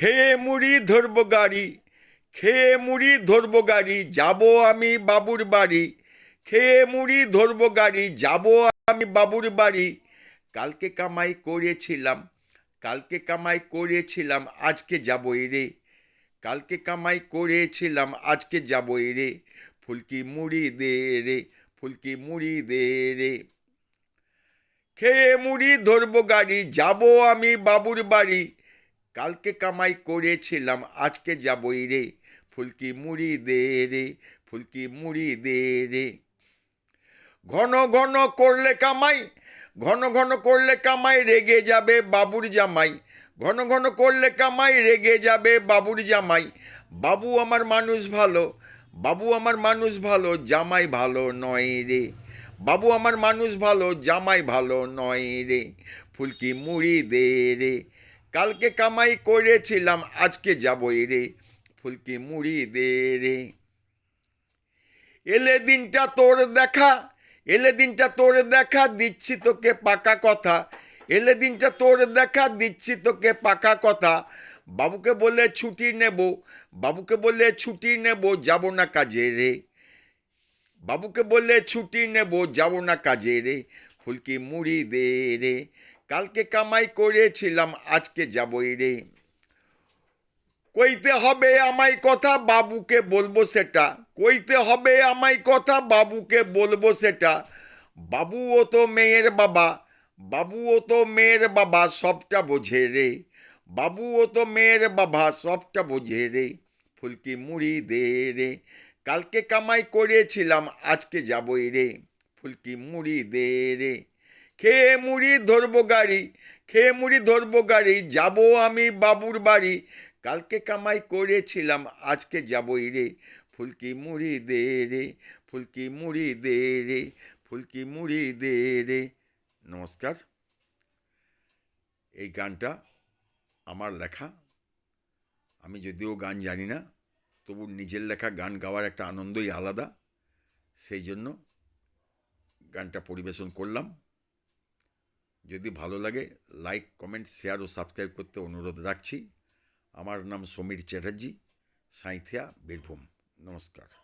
খেয়ে মুড়ি ধরবো গাড়ি, খেয়ে মুড়ি ধরবো গাড়ি, যাবো আমি বাবুর বাড়ি। খেয়ে মুড়ি ধরবো গাড়ি, যাবো আমি বাবুর বাড়ি। কালকে কামাই করেছিলাম, কালকে কামাই করেছিলাম, আজকে যাবোই রে। কালকে কামাই করেছিলাম, আজকে যাবোই রে। ফুলকি মুড়ি দে রে, ফুলকি মুড়ি দে রে। খেয়ে মুড়ি ধরবো গাড়ি, যাবো আমি বাবুর বাড়ি। কালকে কামাই করেছিলাম, আজকে যাবোই রে। ফুলকি মুড়ি দে রে, ফুলকি মুড়ি দে রে। ঘন ঘন করলে কামাই, ঘন ঘন করলে কামাই, রেগে যাবে বাবুর জামাই। ঘন ঘন করলে কামাই, রেগে যাবে বাবুর জামাই। বাবু আমার মানুষ ভালো, বাবু আমার মানুষ ভালো, জামাই ভালো নয় রে। বাবু আমার মানুষ ভালো, জামাই ভালো নয় রে। ফুলকি মুড়ি দে রে। কালকে কামাই করেছিলাম, আজকে যাবই রে। ফুলকি মুড়ি দে রে। এলে দিনটা তোর দেখা, এলে দিনটা তোর দেখা, দিচ্ছি তোকে পাকা কথা। এলে দিনটা তোর দেখা, দিচ্ছি তোকে পাকা কথা। বাবুকে বলে ছুটি নেব, বাবুকে বলে ছুটি নেব, যাব না কাজে রে। বাবুকে বলে ছুটি নেব, যাব না কাজে রে। ফুলকি মুড়ি দে রে। কালকে কামাই করেছিলাম, আজকে যাবই রে। কইতে হবে আমায় কথা, বাবুকে বলবো সেটা। কইতে হবে আমায় কথা, বাবুকে বলবো সেটা। বাবুও তো মেয়ের বাবা, বাবুও তো মেয়ের বাবা, সবটা বোঝে রে। বাবুও তো মেয়ের বাবা, সবটা বোঝে রে। ফুলকি মুড়ি দে রে। কালকে কামাই করেছিলাম, আজকে যাবই রে। ফুলকি মুড়ি দে রে। খেয়ে মুড়ি ধরবো গাড়ি, খেয়ে মুড়ি ধরবো গাড়ি, যাবো আমি বাবুর বাড়ি। কালকে কামাই করেছিলাম, আজকে যাবই রে। ফুলকি মুড়ি দে রে, ফুলকি মুড়ি দে রে, ফুলকি মুড়ি দে রে। নমস্কার। এই গানটা আমার লেখা। আমি যদিও গান জানি না, তবু নিজের লেখা গান গাওয়ার একটা আনন্দই আলাদা। সেই জন্য গানটা পরিবেশন করলাম। যদি ভালো লাগে, লাইক, কমেন্ট, শেয়ার ও সাবস্ক্রাইব করতে অনুরোধ রাখছি। আমার নাম সমীর চ্যাটার্জি, সাঁইথিয়া, বীরভূম। নমস্কার।